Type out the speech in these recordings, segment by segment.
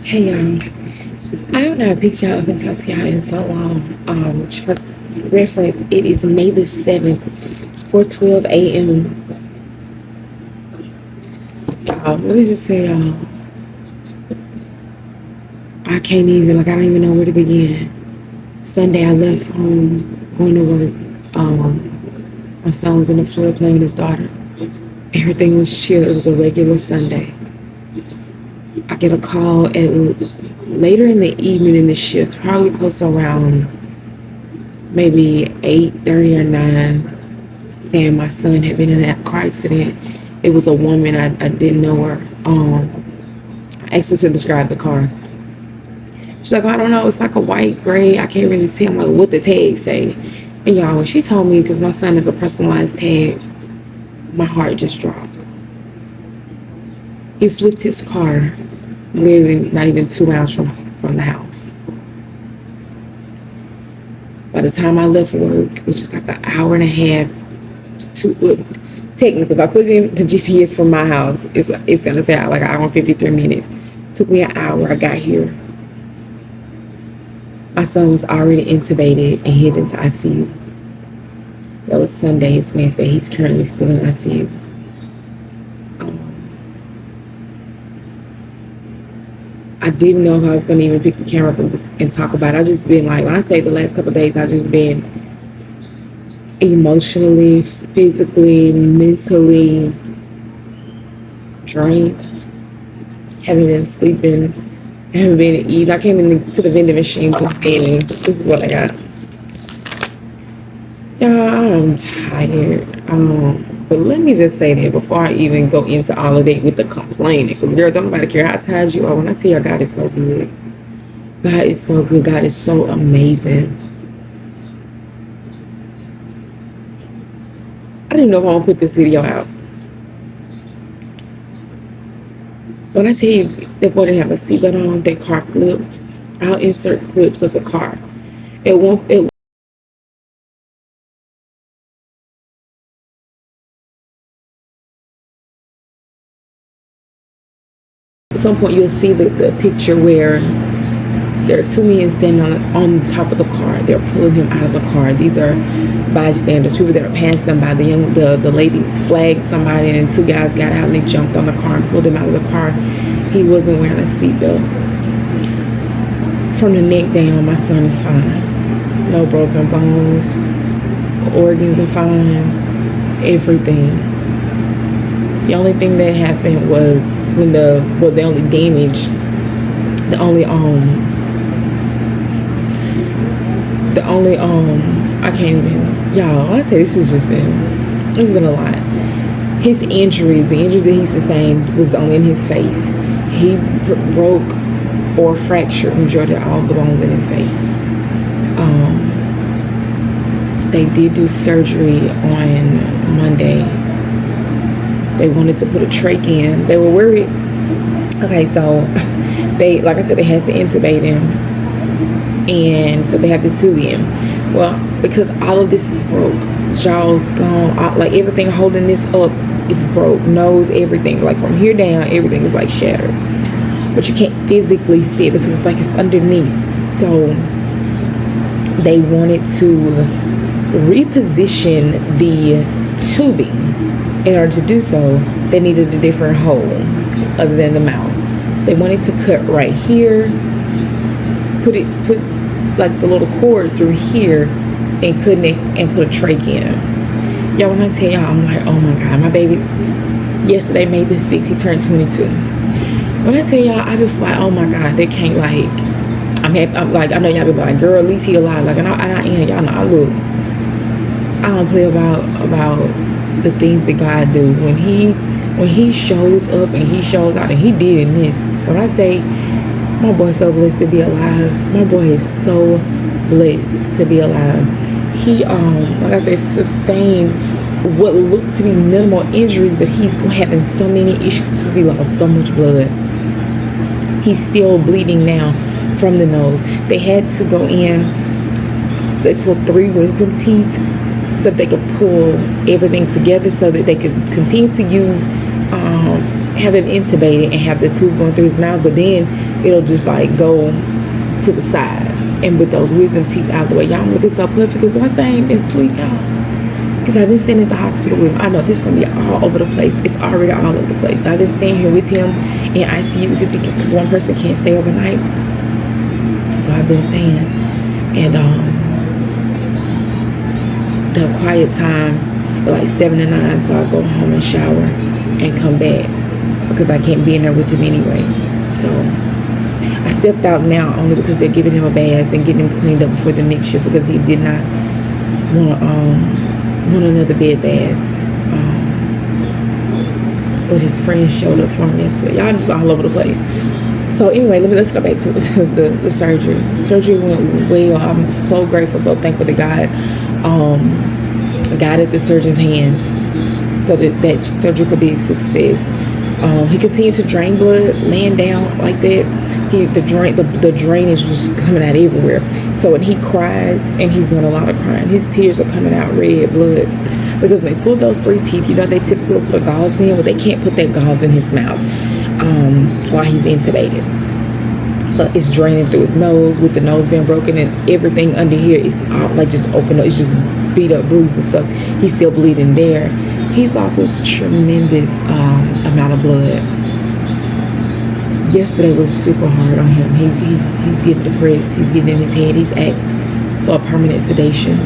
Hey y'all, I haven't had a picture up and talked to y'all in so long. For reference, it is May the 7th, 4:12 a.m. Let me just say, I can't even, like, I don't even know where to begin. Sunday, I left home, going to work. My son was in the floor playing with his daughter. Everything was chill. It was a regular Sunday. I get a call at later in the evening in the shift, probably close around maybe 8:30 or 9, saying my son had been in that car accident. It was a woman. I didn't know her. I asked her to describe the car. She's like, oh, I don't know. It's like a white, gray. I can't really tell like what the tag say. And y'all, when she told me, because my son has a personalized tag, my heart just dropped. He flipped his car literally not even 2 miles from the house. By the time I left work, which is like an hour and a half to technically, if I put it in the GPS from my house, it's gonna say like an hour and 53 minutes. It took me an hour. I got here. My son was already intubated and headed into ICU. That was Sunday. It's Wednesday. He's currently still in ICU. I didn't know if I was going to even pick the camera up and talk about it. I've just been like, when I say the last couple of days, I've just been emotionally, physically, mentally drained. Haven't been sleeping. Haven't been eating. I came into the vending machine just eating. This is what I got. Yeah, I'm tired. But let me just say that before I even go into all of that with the complaining, because girl, don't nobody care how tired you are. When I tell you God is so good, God is so good, God is so amazing. I didn't know if I want to put this video out. When I tell you that boy didn't have a seatbelt on, that car flipped. I'll insert clips of the car. At some point you'll see the picture where there are two men standing on top of the car. They're pulling him out of the car. These are bystanders, people that are passing by. The lady flagged somebody, and two guys got out and they jumped on the car and pulled him out of the car. He wasn't wearing a seatbelt. From the neck down, my son is fine. No broken bones. Organs are fine. Everything. The only thing that happened was when the only damage, I can't even, y'all, I say it's been a lot. His injuries, the injuries that he sustained was only in his face. He broke or fractured majority of all the bones in his face. They did do surgery on Monday. They wanted to put a trach in. They were worried. Okay, so they, like I said, they had to intubate him, and so they had the tube in. Well, because all of this is broke, jaw's gone, like everything holding this up is broke, nose, everything, like from here down, everything is like shattered. But you can't physically see it because it's like it's underneath. So they wanted to reposition the tubing. In order to do so, they needed a different hole other than the mouth. They wanted to cut right here, put like the little cord through here, and connect and put a trach in. Y'all, when I tell y'all, I'm like, oh my God, my baby, yesterday, May the 6th, he turned 22. When I tell y'all, I just like, oh my God, they can't like, I'm happy, I'm like, I know y'all be like, girl, at least he alive. Like, and I am, y'all know, I don't play about the things that God do. When he shows up and he shows out, and he did in this. When I say my boy's so blessed to be alive, my boy is so blessed to be alive. He like I said, sustained what looked to be minimal injuries, but he's having so many issues because he lost so much blood. He's still bleeding now from the nose. They had to go in, they pulled 3 wisdom teeth so that they could pull everything together so that they could continue to use, have him intubated and have the tube going through his mouth. But then it'll just like go to the side. And with those wisdom teeth out the way, y'all, I'm looking so perfect because why I ain't been asleep, y'all? Because I've been staying at the hospital with him. I know this is gonna be all over the place. It's already all over the place. I've been staying here with him in ICU because one person can't stay overnight. So I've been staying, and the quiet time at like 7 to 9. So I go home and shower and come back because I can't be in there with him anyway. So I stepped out now only because they're giving him a bath and getting him cleaned up before the next shift because he did not want another bed bath. But his friend showed up for him yesterday. Y'all just all over the place. So anyway, let's go back to the surgery. The surgery went well. I'm so grateful, so thankful to God. Guided the surgeon's hands so that surgery could be a success. He continued to drain blood, laying down like that. The drainage was just coming out everywhere. So when he cries, and he's doing a lot of crying, his tears are coming out red blood. Because when they pulled those 3 teeth, they typically put gauze in, but they can't put that gauze in his mouth while he's intubated. So it's draining through his nose, with the nose being broken, and everything under here is all like just open up. It's just beat up, bruised and stuff. He's still bleeding there. He's lost a tremendous amount of blood. Yesterday was super hard on him. He's getting depressed. He's getting in his head. He's asked for a permanent sedation.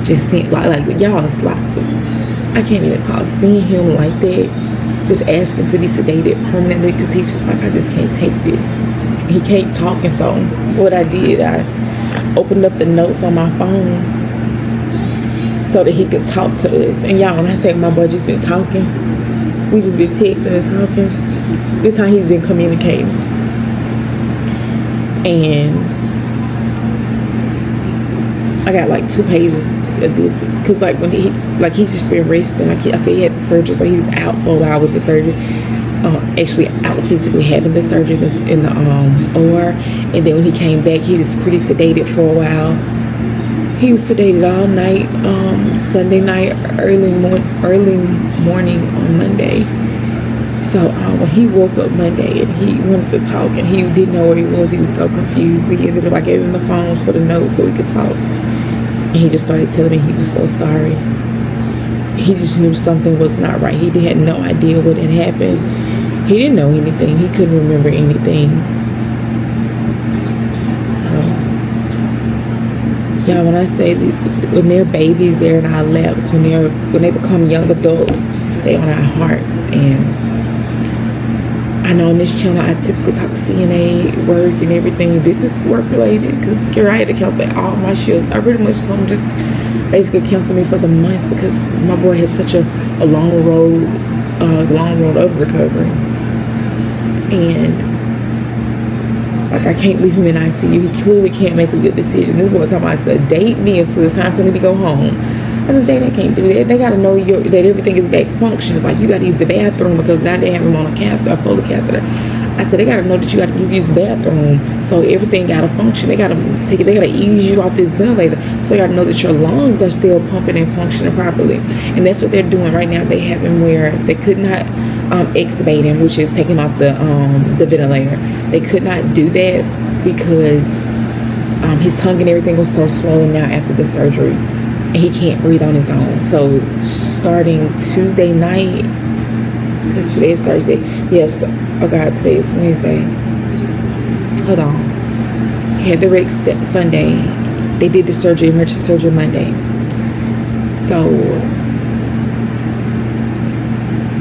Just seeing like y'all, it's like I can't even talk. Seeing him like that, just asking to be sedated permanently because he's just like, I just can't take this. He can't talk, and so what I did, I opened up the notes on my phone so that he could talk to us. And y'all, when I say my boy just been talking, we just been texting and talking. This is how he's been communicating. And I got like 2 pages of this because like when he's just been resting. Like I said, he had the surgery, so he was out for a while with the surgery. Actually out physically having the surgery in the OR, and then when he came back, he was pretty sedated for a while. He was sedated all night, Sunday night, early morning on Monday. So when he woke up Monday and he wanted to talk and he didn't know where he was so confused. We ended up, I gave him the phone for the note so we could talk. And he just started telling me he was so sorry. He just knew something was not right. He had no idea what had happened. He didn't know anything. He couldn't remember anything. So, y'all, when I say when they're babies, they're in our laps. When they become young adults, they on our heart. And I know on this channel I typically talk CNA work and everything. This is work related because I had to cancel all my shifts. I pretty much told him just basically cancel me for the month because my boy has such a long road of recovery. And like I can't leave him in ICU. He clearly can't make a good decision. This boy talking about sedate me until it's time for me to go home. I said, Jay, they can't do that. They got to know that everything is back function. It's like you got to use the bathroom because now they have him on a Foley catheter. I said, they got to know that you got to use the bathroom. So everything got to function. They got to they got to ease you off this ventilator. So you got to know that your lungs are still pumping and functioning properly. And that's what they're doing right now. They have him where they could not extubate him, which is taking him off the ventilator. They could not do that because his tongue and everything was so swollen now after the surgery. And he can't breathe on his own. So starting Tuesday night, because today is Thursday. Yes, oh God, today is Wednesday. Hold on. He had the REC Sunday. They did the surgery, emergency surgery Monday. So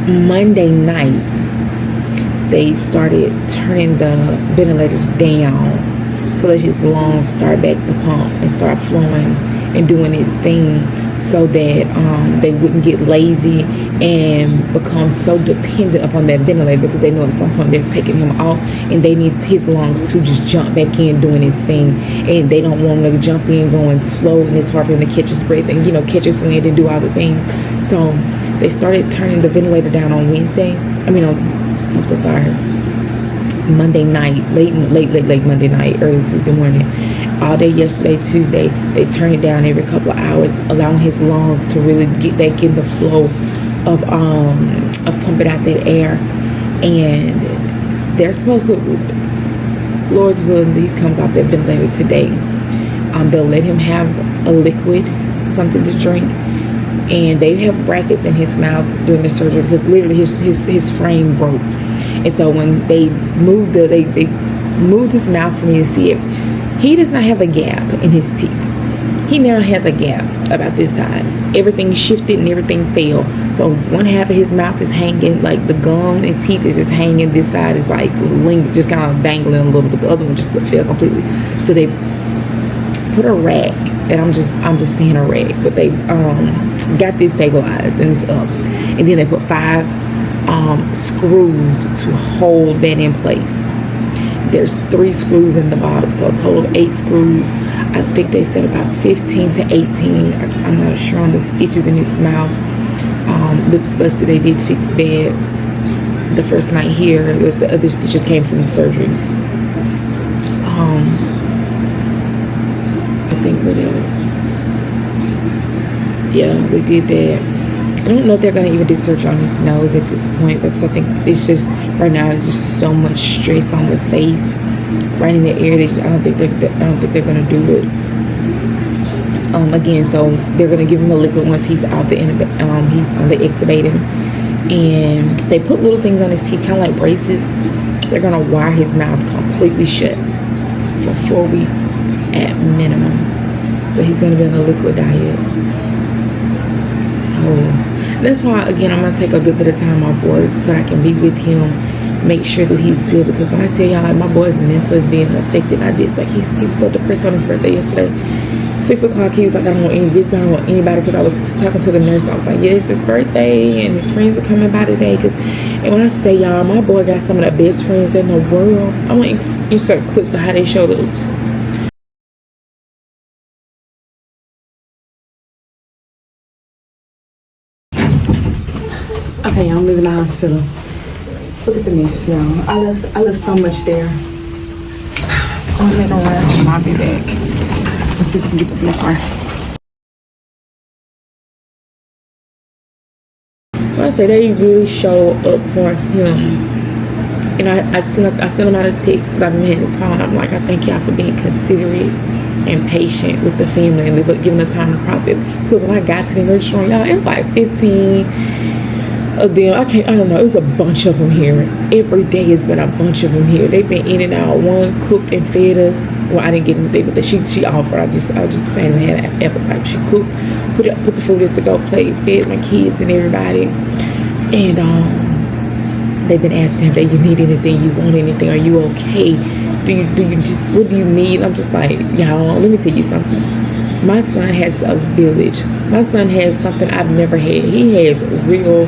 Monday night, they started turning the ventilator down to let his lungs start back to pump and start flowing and doing its thing so that they wouldn't get lazy and become so dependent upon that ventilator because they know at some point they're taking him off and they need his lungs to just jump back in doing its thing, and they don't want him to jump in going slow and it's hard for him to catch his breath and catch his wind and do all the things. So they started turning the ventilator down on Wednesday. I'm so sorry. Monday night, late Monday night, early Tuesday morning. All day yesterday, Tuesday, they turned it down every couple of hours, allowing his lungs to really get back in the flow of pumping out that air. And they're supposed to, Lord's willing, these comes off their ventilator today. They'll let him have a liquid, something to drink, and they have brackets in his mouth during the surgery because literally his frame broke. And so when they moved they moved his mouth for me to see it, he does not have a gap in his teeth. He now has a gap about this size. Everything shifted and everything fell. So one half of his mouth is hanging, like the gum and teeth is just hanging. This side is like just kind of dangling a little bit. The other one just fell completely. So they put a rag, and I'm just saying a rag, but they got this stabilized and it's up. And then they put 5 screws to hold that in place. There's 3 screws in the bottom, so a total of 8 screws. I think they said about 15 to 18. I'm not sure on the stitches in his mouth. Lips busted, they did fix that the first night here. The other stitches came from the surgery. I think what else? Yeah, they did that. I don't know if they're going to even do surgery on his nose at this point, because I think it's just, right now, it's just so much stress on the face, right in the ear. I don't think they're going to do it. Again, so they're going to give him a liquid once he's off the end of it. He's on the extubator, and they put little things on his teeth, kind of like braces. They're going to wire his mouth completely shut for 4 weeks at minimum. So he's going to be on a liquid diet. So that's why, again, I'm going to take a good bit of time off work so that I can be with him, make sure that he's good. Because when I tell y'all, like, my boy's mental is being affected by this. Like, he was so depressed on his birthday yesterday. 6 o'clock, he was like, I don't want any visitors, I don't want anybody, because I was talking to the nurse. I was like, yeah, it's his birthday, and his friends are coming by today. And when I say, y'all, my boy got some of the best friends in the world. I want to insert clips of how they showed up. Okay, I'm leaving the hospital. Look at the mess, y'all. I left so much there. Go ahead and rush, and I'll be back. Let's see if we can get this in the car. When I say they really show up for him, and I sent him out a text because I've been hitting his phone. I'm like, I thank y'all for being considerate and patient with the family and giving us time to process. Because when I got to the emergency room, y'all, it was like 15 of them. I don't know, it was a bunch of them here. Every day has been a bunch of them here. They've been in and out. One cooked and fed us. Well, I didn't get anything, but she offered. I was just saying, they had an appetite. She cooked, put the food in to go plate, fed my kids and everybody. And they've been asking if they need anything, you want anything, are you okay? Do you just, what do you need? I'm just like, y'all, let me tell you something. My son has a village. My son has something I've never had. He has real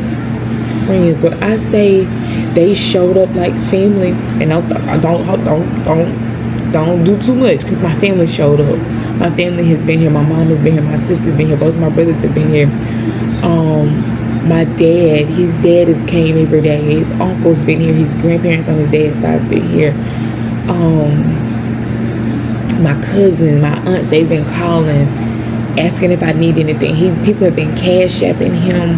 friends. When I say they showed up like family, and don't do too much, because my family showed up. My family has been here. My mom has been here. My sister's been here. Both my brothers have been here. My dad, his dad has came every day. His uncle's been here. His grandparents on his dad's side's been here. My cousin, my aunts, they've been calling, asking if I need anything. People have been cash apping him,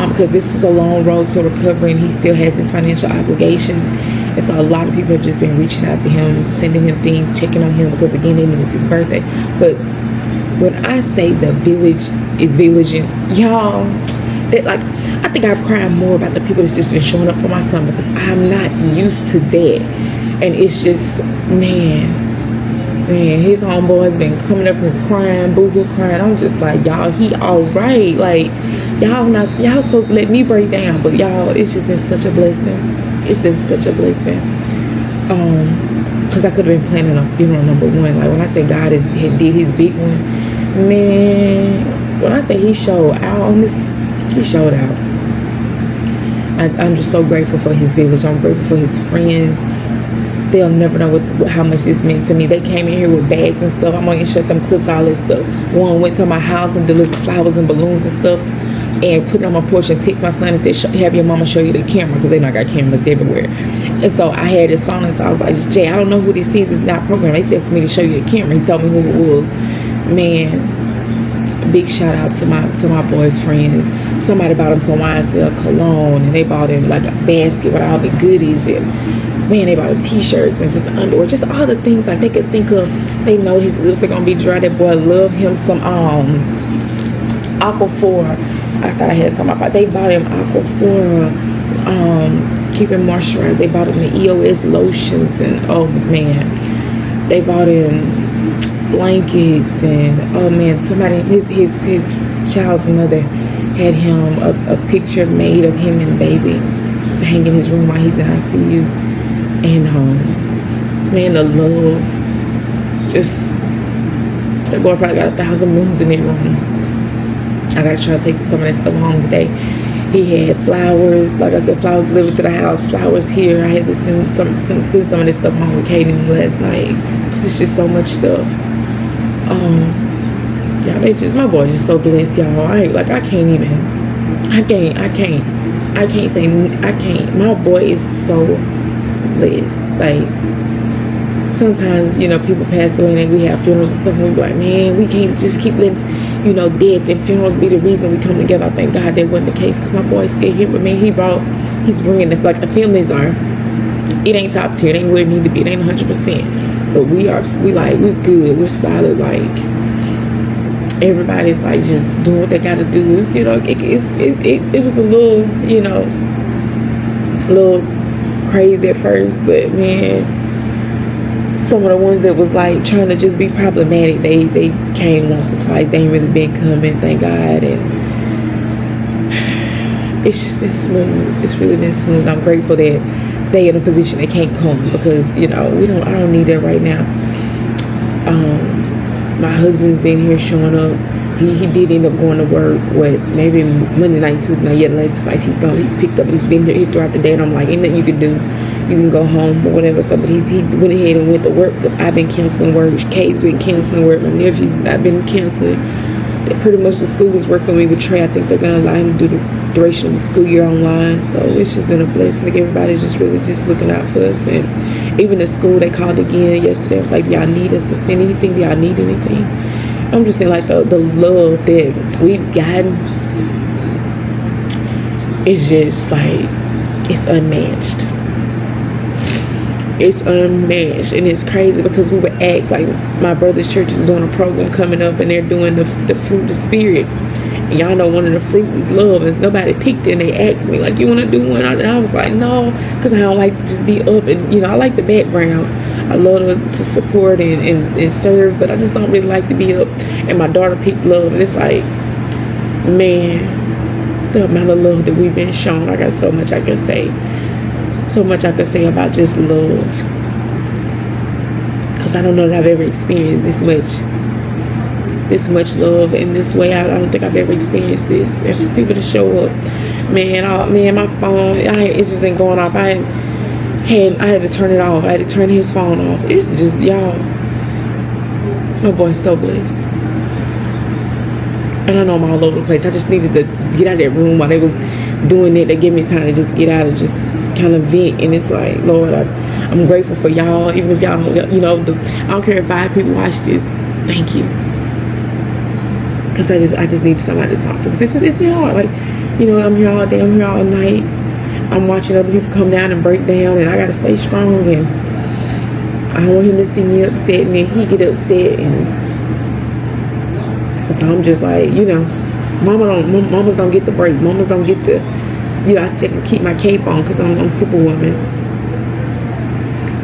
because this is a long road to recovery, and he still has his financial obligations. And so a lot of people have just been reaching out to him, sending him things, checking on him, because again, they knew it was his birthday. But when I say the village is villaging, y'all, I think I've cried more about the people that's just been showing up for my son, because I'm not used to that. And it's just, man, his homeboy's been coming up and crying, boo-hoo crying. I'm just like, y'all, he all right. Like, y'all supposed to let me break down, but y'all, it's just been such a blessing. It's been such a blessing. Because I could have been planning on funeral number 1. Like, when I say God did his big one, man, when I say he showed out on this, he showed out. I'm just so grateful for his village. I'm grateful for his friends. They'll never know how much this meant to me. They came in here with bags and stuff. I'm going to shut them clips, all this stuff. One went to my house and delivered flowers and balloons and stuff, and put it on my porch and text my son and said, have your mama show you the camera, because they not got cameras everywhere. And so I had his phone, and so I was like, Jay, I don't know who this is. It's not programmed. They said for me to show you the camera. He told me who it was. Man, big shout out to my boy's friends. Somebody bought him some YSL cologne, and they bought him like a basket with all the goodies. And man, they bought him t-shirts and just underwear, just all the things like they could think of. They know his lips are gonna be dry. That boy love him some Aquaphor. I thought I had some. They bought him Aquaphor, keep him moisturized. They bought him the EOS lotions, and oh man, they bought him blankets, and oh man, somebody, his child's mother had him a picture made of him and baby to hang in his room while he's in ICU. And man, the love, just, that boy probably got 1,000 moons in that room. I gotta try to take some of that stuff home today. He had flowers, like I said, flowers delivered to the house, flowers here. I had to send some of this stuff home with Katie last night. It's just so much stuff. Yeah, my boy's just so blessed, y'all. I can't. My boy is so blessed. Like, sometimes, you know, people pass away and we have funerals and stuff, and we be like, man, we can't just keep letting, you know, death and funerals be the reason we come together. I thank God that wasn't the case, because my boy's still here with me. He's bringing it, like, the families are, it ain't top tier, it ain't where it need to be, it ain't 100%, but we're good, we're solid. Like, everybody's like just doing what they gotta do. It's, you know, it was a little, you know, a little crazy at first, but man, some of the ones that was like trying to just be problematic, they came once or twice. They ain't really been coming, thank God. And it's just been smooth. It's really been smooth. I'm grateful that they in a position they can't come, because, you know, I don't need that right now. My husband's been here showing up. He did end up going to work, maybe Monday night, Tuesday night, last twice he's picked up, he's been here throughout the day, and I'm like, ain't nothing you can do. You can go home or whatever. So, but he went ahead and went to work, because I've been canceling work. Kay's been canceling work. My nephews, I've been canceling. That pretty much the school is working with me with Trey. I think they're going to allow him to do the duration of the school year online. So it's just been a blessing. Like, everybody's just really just looking out for us. And even the school, they called again yesterday. I was like, do y'all need us to send anything? Do y'all need anything? I'm just saying, like, the love that we've gotten is just like, it's unmatched. It's unmatched. And it's crazy, because we were asked, like, my brother's church is doing a program coming up, and they're doing the fruit of the spirit. And y'all know one of the fruit is love, and nobody picked it. And they asked me, like, you want to do one? And I was like, no, because I don't like to just be up, and, you know, I like the background. I love to support and serve, but I just don't really like to be up. And my daughter picked love, and it's like, man, the amount of love that we've been shown. I got so much I can say. So much I could say about just love, because I don't know that I've ever experienced this much love in this way. I don't think I've ever experienced this. And for people to show up, man, my phone, it's just been going off. I had to turn it off. I had to turn his phone off. It's just, y'all, my boy's so blessed. And I know I'm all over the place. I just needed to get out of that room while they was doing it. They gave me time to just get out and just kind of vent. And it's like, Lord, I'm grateful for y'all. Even if y'all don't, you know, I don't care if 5 people watch this. Thank you. Because I just need somebody to talk to. Because it's been hard. Like, you know, I'm here all day. I'm here all night. I'm watching other people come down and break down. And I got to stay strong. And I don't want him to see me upset. And then he get upset. And so I'm just like, you know, mamas don't get the break. Mamas don't get the, you know, I still keep my cape on, because I'm Superwoman.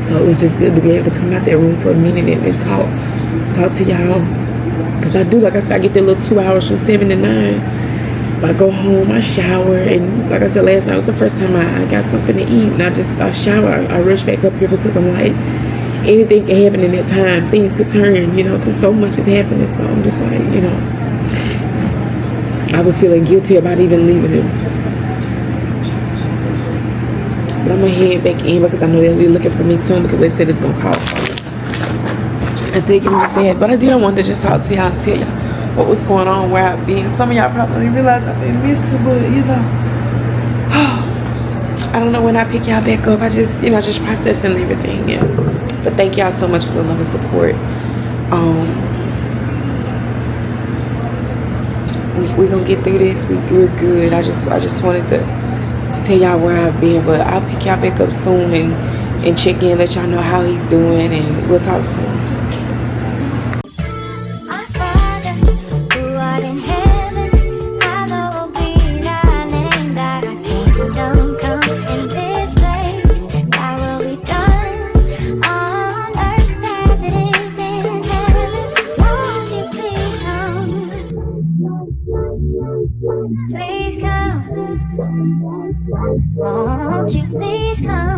So it was just good to be able to come out that room for a minute and talk to y'all. Because I do, like I said, I get that little 2 hours from 7 to 9. But I go home, I shower, and like I said, last night was the first time I got something to eat. And I shower, I rush back up here, because I'm like, anything can happen in that time. Things could turn, you know, because so much is happening. So I'm just like, you know, I was feeling guilty about even leaving him. But I'm going to head back in, because I know they'll be looking for me soon, because they said it's going to call for me. I think it was bad. But I did want to just talk to y'all and tell y'all what was going on, where I've been. Some of y'all probably didn't realize I've been missing, but, you know, I don't know when I pick y'all back up. I just, you know, just processing everything. Yeah. But thank y'all so much for the love and support. We're gonna get through this. We're good. I just wanted to tell y'all where I've been, but I'll pick y'all back up soon and and check in, let y'all know how he's doing, and we'll talk soon. Our Father, who art in heaven, hallowed be thy name. Thy kingdom come in this place. Thy will be done on earth as it is in heaven. Won't you please come? Please come. Won't you please come?